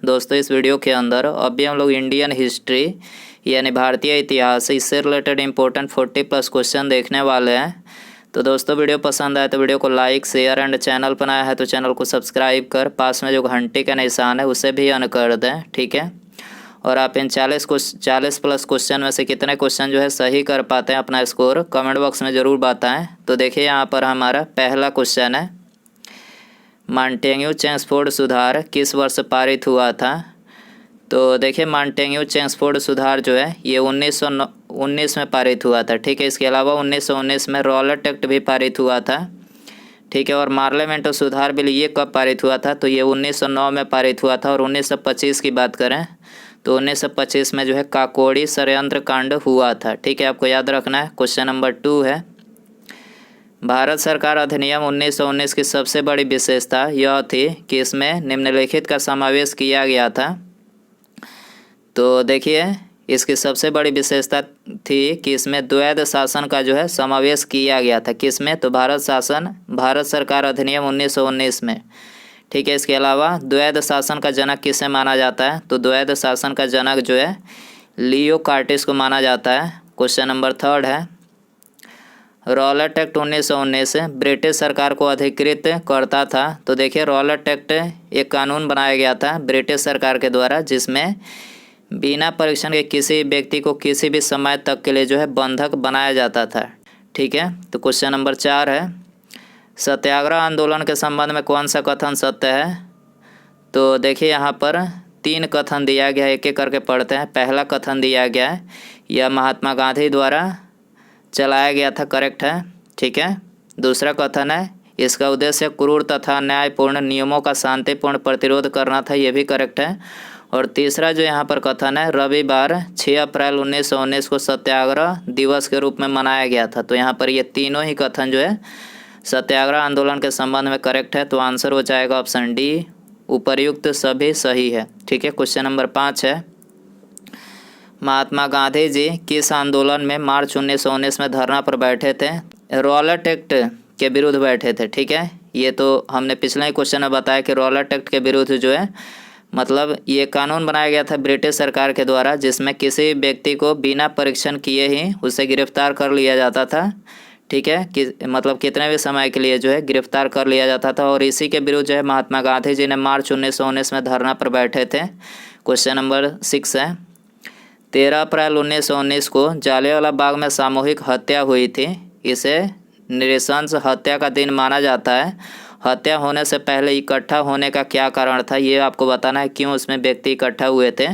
दोस्तों इस वीडियो के अंदर अभी हम लोग इंडियन हिस्ट्री यानी भारतीय इतिहास इससे रिलेटेड इंपॉर्टेंट 40+ क्वेश्चन देखने वाले हैं। तो दोस्तों वीडियो पसंद आए तो वीडियो को लाइक शेयर एंड चैनल पर नया है तो चैनल को सब्सक्राइब कर पास में जो घंटी का निशान है उसे भी ऑन कर दें, ठीक है। और आप इन 40+ क्वेश्चन में से कितने क्वेश्चन जो है सही कर पाते हैं अपना स्कोर कमेंट बॉक्स में ज़रूर बताएं। तो देखिए यहाँ पर हमारा पहला क्वेश्चन है, मॉन्टेग्यू-चेम्सफोर्ड सुधार किस वर्ष पारित हुआ था। तो देखिए मॉन्टेग्यू-चेम्सफोर्ड सुधार जो है ये 1919 में पारित हुआ था, ठीक है। इसके अलावा 1919 में रॉलेट एक्ट भी पारित हुआ था, ठीक है। और पार्लियामेंट सुधार बिल ये कब पारित हुआ था, तो ये 1909 में पारित हुआ था। और 1925 की बात करें तो 1925 में जो है काकोरी षड्यंत्र कांड हुआ था, ठीक है। आपको याद रखना है। क्वेश्चन नंबर 2 है, भारत सरकार अधिनियम 1919 की सबसे बड़ी विशेषता यह थी कि इसमें निम्नलिखित का समावेश किया गया था। तो देखिए इसकी सबसे बड़ी विशेषता थी कि इसमें द्वैध शासन का जो है समावेश किया गया था। किसमें, तो भारत सरकार अधिनियम 1919 में, ठीक है। इसके अलावा द्वैध शासन का जनक किसे माना जाता है, तो द्वैध शासन का जनक जो है लियो कार्टिस को माना जाता है। क्वेश्चन नंबर 3 है, रॉलेट एक्ट 1919 ब्रिटिश सरकार को अधिकृत करता था। तो देखिए रॉलेट एक्ट एक कानून बनाया गया था ब्रिटिश सरकार के द्वारा जिसमें बिना परीक्षण के किसी व्यक्ति को किसी भी समय तक के लिए जो है बंधक बनाया जाता था, ठीक है। तो क्वेश्चन नंबर 4 है, सत्याग्रह आंदोलन के संबंध में कौन सा कथन सत्य है। तो देखिए यहाँ पर 3 कथन दिया गया है, एक एक करके पढ़ते हैं। पहला कथन दिया गया है, यह महात्मा गांधी द्वारा चलाया गया था, करेक्ट है, ठीक है। दूसरा कथन है, इसका उद्देश्य क्रूर तथा न्यायपूर्ण नियमों का शांतिपूर्ण प्रतिरोध करना था, ये भी करेक्ट है। और तीसरा जो यहाँ पर कथन है, रविवार 6 अप्रैल 1919 को सत्याग्रह दिवस के रूप में मनाया गया था। तो यहाँ पर ये तीनों ही कथन जो है सत्याग्रह आंदोलन के संबंध में करेक्ट है। तो आंसर हो जाएगा ऑप्शन डी, उपर्युक्त सभी सही है, ठीक है। क्वेश्चन नंबर 5 है, महात्मा गांधी जी किस आंदोलन में मार्च 1919 में धरना पर बैठे थे। रॉलेट एक्ट के विरुद्ध बैठे थे, ठीक है। ये तो हमने पिछले ही क्वेश्चन में बताया कि रॉलेट एक्ट के विरुद्ध जो है मतलब ये कानून बनाया गया था ब्रिटिश सरकार के द्वारा जिसमें किसी व्यक्ति को बिना परीक्षण किए ही उसे गिरफ्तार कर लिया जाता था, ठीक है। कि मतलब कितने भी समय के लिए जो है गिरफ्तार कर लिया जाता था। और इसी के विरुद्ध जो है महात्मा गांधी जी ने मार्च 1919 में धरना पर बैठे थे। क्वेश्चन नंबर 6 है, 13 अप्रैल 1919 को जालियांवाला बाग में सामूहिक हत्या हुई थी। इसे नृशंस हत्या का दिन माना जाता है। हत्या होने से पहले इकट्ठा होने का क्या कारण था, ये आपको बताना है, क्यों उसमें व्यक्ति इकट्ठा हुए थे।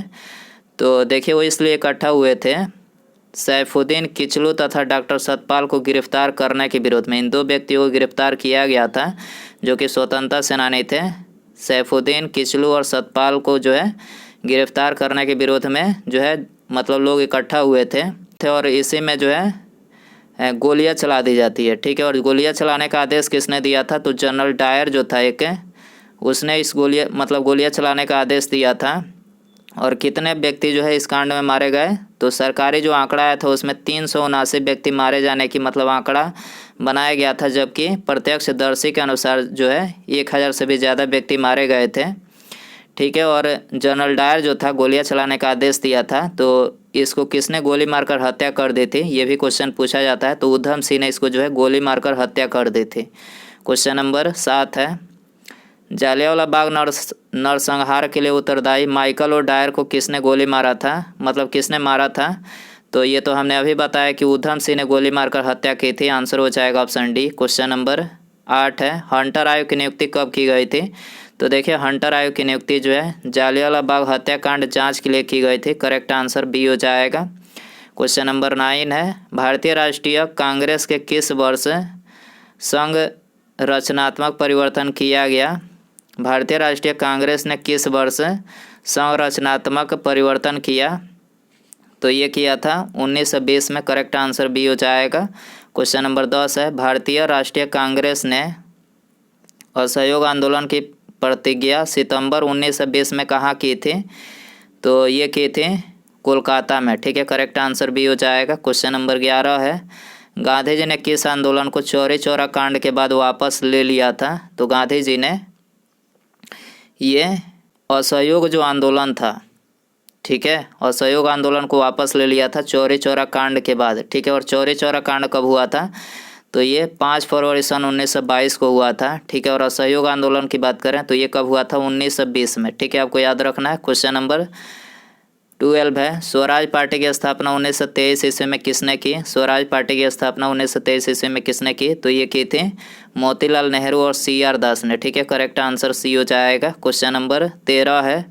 तो देखिए वो इसलिए इकट्ठा हुए थे, सैफुद्दीन किचलू तथा डॉक्टर सतपाल को गिरफ्तार करने के विरोध में। इन 2 व्यक्तियों को गिरफ्तार किया गया था जो कि स्वतंत्रता सेनानी थे। सैफुद्दीन किचलू और सतपाल को जो है गिरफ्तार करने के विरोध में जो है मतलब लोग इकट्ठा हुए थे। और इसी में जो है गोलियां चला दी जाती है, ठीक है। और गोलियां चलाने का आदेश किसने दिया था, तो जनरल डायर जो था एक, उसने इस गोलियां चलाने का आदेश दिया था। और कितने व्यक्ति जो है इस कांड में मारे गए, तो सरकारी जो आंकड़ा आया था उसमें 379 व्यक्ति मारे जाने की मतलब आंकड़ा बनाया गया था, जबकि प्रत्यक्षदर्शी के अनुसार जो है 1000 से भी ज़्यादा व्यक्ति मारे गए थे, ठीक है। और जनरल डायर जो था गोलियां चलाने का आदेश दिया था, तो इसको किसने गोली मारकर हत्या कर दी थी, ये भी क्वेश्चन पूछा जाता है। तो उधम सिंह ने इसको जो है गोली मारकर हत्या कर दी थी। क्वेश्चन नंबर 7 है, जालियांवाला बाग नरसंहार के लिए उत्तरदायी माइकल और डायर को किसने गोली मारा था, मतलब किसने मारा था। तो ये तो हमने अभी बताया कि उधम सिंह ने गोली मारकर हत्या की थी। आंसर हो जाएगा ऑप्शन डी। क्वेश्चन नंबर 8 है, हंटर आयोग की नियुक्ति कब की गई थी। तो देखिए हंटर आयोग की नियुक्ति जो है जालियांवाला बाग हत्याकांड जांच के लिए की गई थी। करेक्ट आंसर बी हो जाएगा। क्वेश्चन नंबर 9 है, भारतीय राष्ट्रीय कांग्रेस के किस वर्ष संघ रचनात्मक परिवर्तन किया गया। भारतीय राष्ट्रीय कांग्रेस ने किस वर्ष संरचनात्मक परिवर्तन किया, तो ये किया था 1920 में। करेक्ट आंसर बी हो जाएगा। क्वेश्चन नंबर 10 है, भारतीय राष्ट्रीय कांग्रेस ने असहयोग आंदोलन की प्रतिज्ञा सितंबर 1920 में कहाँ की थी, तो ये की थी कोलकाता में, ठीक है। करेक्ट आंसर बी हो जाएगा। क्वेश्चन नंबर 11 है, गांधी जी ने किस आंदोलन को चौरी चौरा कांड के बाद वापस ले लिया था। तो गांधी जी ने ये असहयोग जो आंदोलन था, ठीक है, असहयोग आंदोलन को वापस ले लिया था चौरी चौरा कांड के बाद, ठीक है। और चौरी चौरा कांड कब हुआ था, तो ये 5 फरवरी सन 1922 को हुआ था, ठीक है। और असहयोग आंदोलन की बात करें तो ये कब हुआ था, 1920 में, ठीक है। आपको याद रखना है। क्वेश्चन नंबर 12 है, स्वराज पार्टी की स्थापना 1923 ईस्वी में किसने की। स्वराज पार्टी की स्थापना 1923 ईस्वी में किसने की, तो ये की थी मोतीलाल नेहरू और CR दास ने, ठीक है। करेक्ट आंसर सी हो जाएगा। क्वेश्चन नंबर 13 है,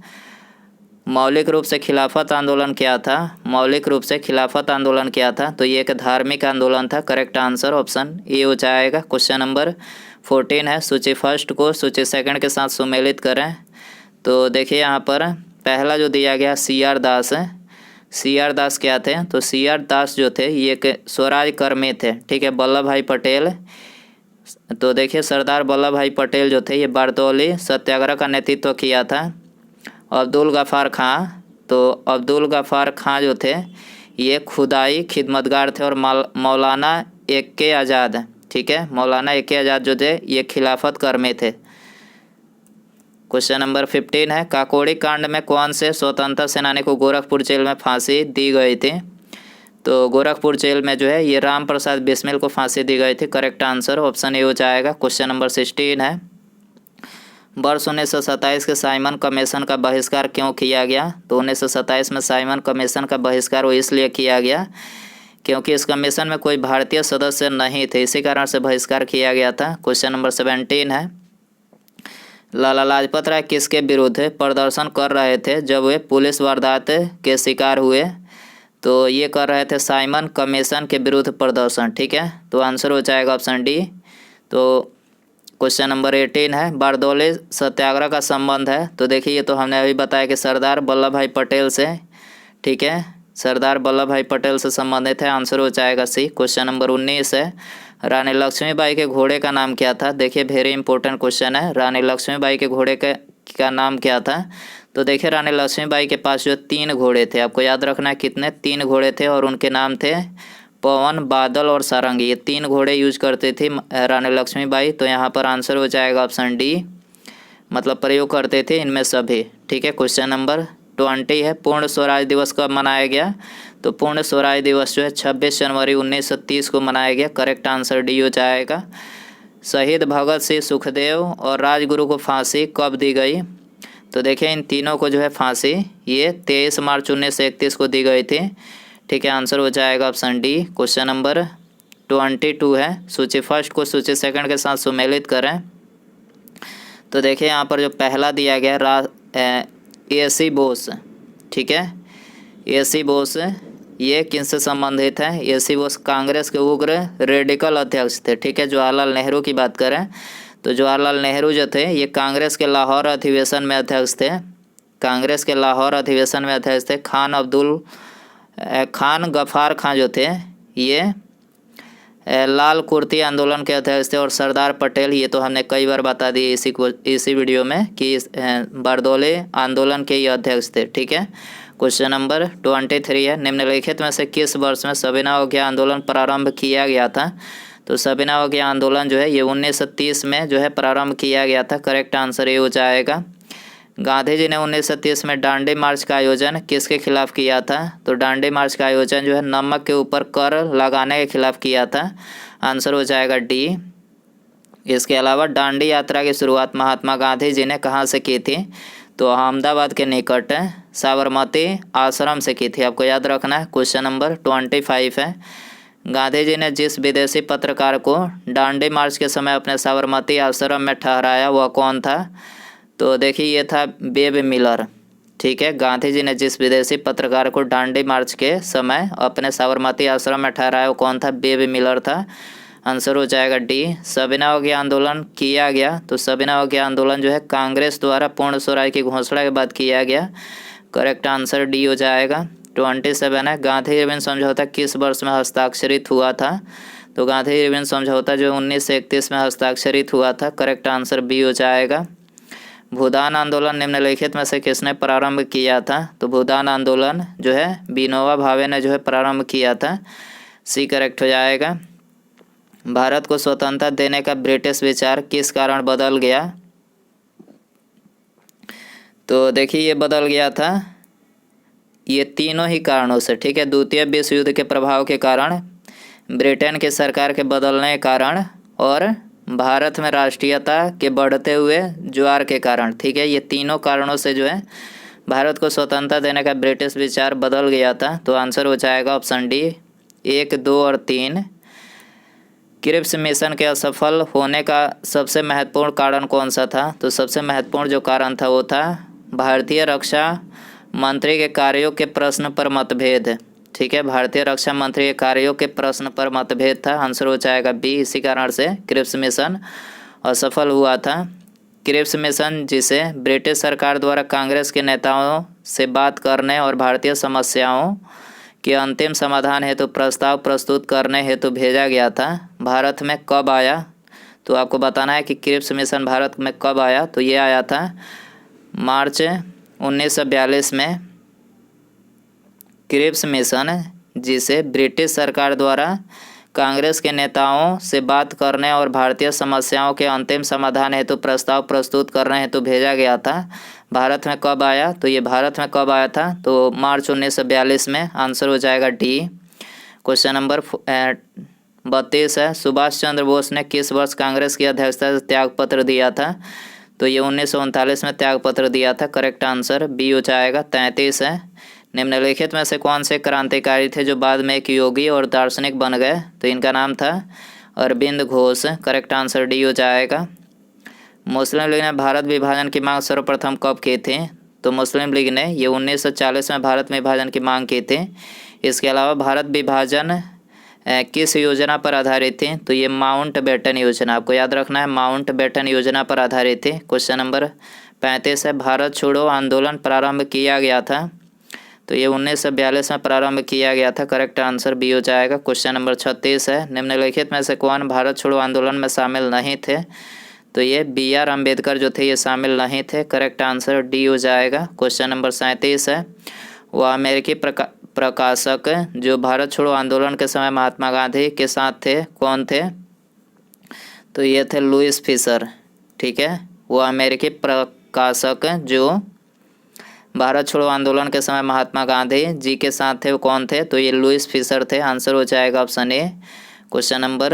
मौलिक रूप से खिलाफत आंदोलन क्या था। मौलिक रूप से खिलाफत आंदोलन क्या था, तो ये एक धार्मिक आंदोलन था। करेक्ट आंसर ऑप्शन ए हो जाएगा। क्वेश्चन नंबर 14 है, सूची फर्स्ट को सूची सेकंड के साथ सुमेलित करें। तो देखिए यहाँ पर पहला जो दिया गया CR दास है। CR दास क्या थे, तो CR दास जो थे ये स्वराज कर्मी थे, ठीक है। वल्लभ भाई पटेल, तो देखिए सरदार वल्लभ भाई पटेल जो थे ये बारदौली सत्याग्रह का नेतृत्व किया था। अब्दुल गफ़ार खां, तो अब्दुल गफ़ार खां जो थे ये खुदाई खिदमतगार थे। और मौलाना AK आज़ाद, ठीक है, मौलाना AK आज़ाद जो थे ये खिलाफत कर्मी थे। क्वेश्चन नंबर 15 है, काकोड़ी कांड में कौन से स्वतंत्रता सेनानी को गोरखपुर जेल में फांसी दी गई थी। तो गोरखपुर जेल में जो है ये राम प्रसाद बिस्मिल को फांसी दी गई थी। करेक्ट आंसर ऑप्शन ए हो जाएगा। क्वेश्चन नंबर 16 है, वर्ष 1927 के साइमन कमीशन का बहिष्कार क्यों किया गया। तो 1927 में साइमन कमीशन का बहिष्कार वो इसलिए किया गया क्योंकि इस कमीशन में कोई भारतीय सदस्य नहीं थे, इसी कारण से बहिष्कार किया गया था। क्वेश्चन नंबर 17 है, लाला लाजपत राय किसके विरुद्ध प्रदर्शन कर रहे थे जब वे पुलिस वारदात के शिकार हुए। तो ये कर रहे थे साइमन कमीशन के विरुद्ध प्रदर्शन, ठीक है। तो आंसर हो जाएगा ऑप्शन डी। तो क्वेश्चन नंबर 18 है, बारदौली सत्याग्रह का संबंध है। तो देखिए ये तो हमने अभी बताया कि सरदार वल्लभ भाई पटेल से, ठीक है, सरदार वल्लभ भाई पटेल से संबंधित है। आंसर हो जाएगा सी। क्वेश्चन नंबर 19 है, रानी लक्ष्मीबाई के घोड़े का नाम क्या था। देखिए वेरी इंपॉर्टेंट क्वेश्चन है, रानी लक्ष्मीबाई के घोड़े का नाम क्या था। तो देखिए रानी लक्ष्मीबाई के पास जो 3 घोड़े थे, आपको याद रखना है कितने, 3 घोड़े थे और उनके नाम थे पवन, बादल और सारंगी। ये 3 घोड़े यूज करती थी रानी लक्ष्मीबाई। तो यहाँ पर आंसर हो जाएगा ऑप्शन डी, मतलब प्रयोग करते थे इनमें सभी, ठीक है। क्वेश्चन नंबर 20 है, पूर्ण स्वराज दिवस कब मनाया गया। तो पूर्ण स्वराज दिवस जो है 26 जनवरी 1930 को मनाया गया। करेक्ट आंसर डी हो जाएगा। शहीद भगत सिंह, सुखदेव और राजगुरु को फांसी कब दी गई। तो देखिए इन तीनों को जो है फांसी ये 23 मार्च 1931 को दी गई थी, ठीक है। आंसर हो जाएगा ऑप्शन डी। क्वेश्चन नंबर 22 है, सूची फर्स्ट को सूची सेकंड के साथ सुमेलित करें। तो देखिए यहाँ पर जो पहला दिया गया AC बोस, ठीक है, AC बोस ये किनसे संबंधित है। AC बोस कांग्रेस के उग्र रेडिकल अध्यक्ष थे, ठीक है। जवाहरलाल नेहरू की बात करें तो जवाहरलाल नेहरू जो थे ये कांग्रेस के लाहौर अधिवेशन में अध्यक्ष थे, कांग्रेस के लाहौर अधिवेशन में अध्यक्ष थे। खान गफ़ार खां जो थे ये लाल कुर्ती आंदोलन के अध्यक्ष थे। और सरदार पटेल, ये तो हमने कई बार बता दी इसी वीडियो में कि बारदौली आंदोलन के ये अध्यक्ष थे, ठीक है। क्वेश्चन नंबर 23 है, निम्नलिखित में से किस वर्ष में सविनय अवज्ञा आंदोलन प्रारंभ किया गया था। तो सविनय अवज्ञा आंदोलन जो है ये 1930 में जो है प्रारंभ किया गया था। करेक्ट आंसर ये हो जाएगा। गांधी जी ने 1930 में डांडी मार्च का आयोजन किसके खिलाफ किया था। तो डांडी मार्च का आयोजन जो है नमक के ऊपर कर लगाने के खिलाफ किया था। आंसर हो जाएगा डी। इसके अलावा डांडी यात्रा की शुरुआत महात्मा गांधी जी ने कहाँ से की थी। तो अहमदाबाद के निकट साबरमती आश्रम से की थी, आपको याद रखना है। क्वेश्चन नंबर 25 है, गांधी जी ने जिस विदेशी पत्रकार को डांडी मार्च के समय अपने साबरमती आश्रम में ठहराया वह कौन था। तो देखिए ये था बेब मिलर, ठीक है। गांधी जी ने जिस विदेशी पत्रकार को डांडी मार्च के समय अपने साबरमती आश्रम में ठहराया वो कौन था, बेब मिलर था। आंसर हो जाएगा डी। सविनय अवज्ञा आंदोलन किया गया, तो सविनय अवज्ञा आंदोलन जो है कांग्रेस द्वारा पूर्ण स्वराज की घोषणा के बाद किया गया। करेक्ट आंसर डी हो जाएगा। 27 है, गांधी इरविन समझौता किस वर्ष में हस्ताक्षरित हुआ था। तो गांधी इरविन समझौता जो 1931 में हस्ताक्षरित हुआ था। करेक्ट आंसर बी हो जाएगा। भूदान आंदोलन निम्नलिखित में से किसने प्रारंभ किया था। तो भूदान आंदोलन जो है विनोबा भावे ने जो है प्रारंभ किया था। सी करेक्ट हो जाएगा। भारत को स्वतंत्रता देने का ब्रिटिश विचार किस कारण बदल गया। तो देखिए ये बदल गया था ये तीनों ही कारणों से, ठीक है। द्वितीय विश्व युद्ध के प्रभाव के कारण, ब्रिटेन की सरकार के बदलने के कारण और भारत में राष्ट्रीयता के बढ़ते हुए ज्वार के कारण, ठीक है। ये तीनों कारणों से जो है भारत को स्वतंत्रता देने का ब्रिटिश विचार बदल गया था। तो आंसर हो जाएगा ऑप्शन डी 1, 2 और 3। क्रिप्स मिशन के असफल होने का सबसे महत्वपूर्ण कारण कौन सा था? तो सबसे महत्वपूर्ण जो कारण था वो था भारतीय रक्षा मंत्री के कार्यों के प्रश्न पर मतभेद, ठीक है। भारतीय रक्षा मंत्री के कार्यों के प्रश्न पर मतभेद था। आंसर हो जाएगा बी। इसी कारण से क्रिप्स मिशन असफल हुआ था। क्रिप्स मिशन, जिसे ब्रिटिश सरकार द्वारा कांग्रेस के नेताओं से बात करने और भारतीय समस्याओं के अंतिम समाधान हेतु प्रस्ताव प्रस्तुत करने हेतु भेजा गया था, भारत में कब आया? तो आपको बताना है कि क्रिप्स मिशन भारत में कब आया। तो ये आया था मार्च 1942 में। क्रिप्स मिशन, जिसे ब्रिटिश सरकार द्वारा कांग्रेस के नेताओं से बात करने और भारतीय समस्याओं के अंतिम समाधान हेतु प्रस्ताव प्रस्तुत करने हेतु भेजा गया था, भारत में कब आया? तो ये भारत में कब आया था? तो मार्च 1942 में। आंसर हो जाएगा डी। क्वेश्चन नंबर 32 है, सुभाष चंद्र बोस ने किस वर्ष कांग्रेस की अध्यक्षता से त्यागपत्र दिया था? तो ये 1939 में त्यागपत्र दिया था। करेक्ट आंसर बी हो जाएगा। 33 है, निम्नलिखित में से कौन से क्रांतिकारी थे जो बाद में एक योगी और दार्शनिक बन गए? तो इनका नाम था Arvind Ghosh. Correct answer D हो जाएगा। मुस्लिम लीग ने भारत विभाजन की मांग सर्वप्रथम कब की थी? तो मुस्लिम लीग ने ये 1940 में भारत विभाजन की मांग की थी। इसके अलावा भारत विभाजन किस योजना पर आधारित थी? तो ये माउंट बेटन योजना, आपको याद रखना है, माउंट बेटन योजना पर आधारित थी। क्वेश्चन नंबर 35 है, भारत छोड़ो आंदोलन प्रारंभ किया गया था? तो ये 1942 में प्रारंभ किया गया था। करेक्ट आंसर बी हो जाएगा। क्वेश्चन नंबर 36 है, निम्नलिखित में से कौन भारत छोड़ो आंदोलन में शामिल नहीं थे? तो ये BR अम्बेडकर जो थे ये शामिल नहीं थे। करेक्ट आंसर डी हो जाएगा। क्वेश्चन नंबर 37 है, वह अमेरिकी प्रकाशक जो भारत छोड़ो आंदोलन के समय महात्मा गांधी के साथ थे, कौन थे? तो ये थे लुईस फिशर, ठीक है। वो अमेरिकी प्रकाशक जो भारत छोड़ो आंदोलन के समय महात्मा गांधी जी के साथ थे, वो कौन थे? तो ये लुईस फिशर थे। आंसर हो जाएगा ऑप्शन ए। क्वेश्चन नंबर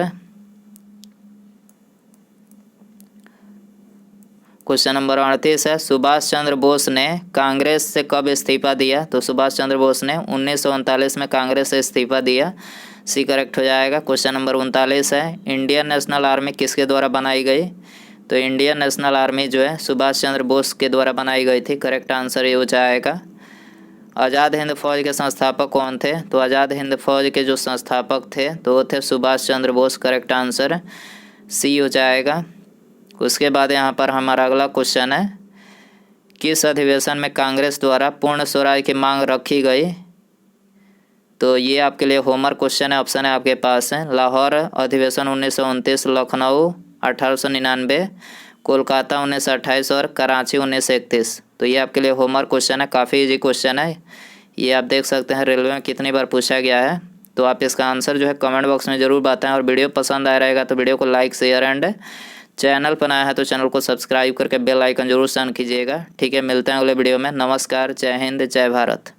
38 है, सुभाष चंद्र बोस ने कांग्रेस से कब इस्तीफा दिया? तो सुभाष चंद्र बोस ने 1939 में कांग्रेस से इस्तीफा दिया। सी करेक्ट हो जाएगा। क्वेश्चन नंबर 39 है, इंडियन नेशनल आर्मी किसके द्वारा बनाई गई? तो इंडियन नेशनल आर्मी जो है सुभाष चंद्र बोस के द्वारा बनाई गई थी। करेक्ट आंसर ये हो जाएगा। आज़ाद हिंद फौज के संस्थापक कौन थे? तो आज़ाद हिंद फौज के जो संस्थापक थे तो वो थे Subhash Chandra Bose. Correct answer C हो जाएगा। उसके बाद यहाँ पर हमारा अगला क्वेश्चन है, किस अधिवेशन में कांग्रेस द्वारा पूर्ण स्वराज की मांग रखी गई? तो ये आपके लिए होमवर्क क्वेश्चन है। ऑप्शन है आपके पास है, लाहौर अधिवेशन 1929, लखनऊ 1899, कोलकाता 1928 और कराची 1931। तो ये आपके लिए होमवर्क क्वेश्चन है, काफ़ी इजी क्वेश्चन है। ये आप देख सकते हैं रेलवे में कितनी बार पूछा गया है। तो आप इसका आंसर जो है कमेंट बॉक्स में ज़रूर बताएं। और वीडियो पसंद आया रहेगा तो वीडियो को लाइक, शेयर एंड चैनल पर नया है तो चैनल को सब्सक्राइब करके बेल आइकन जरूर ऑन कीजिएगा। ठीक है, मिलते हैं अगले वीडियो में। नमस्कार, जय हिंद, जय भारत।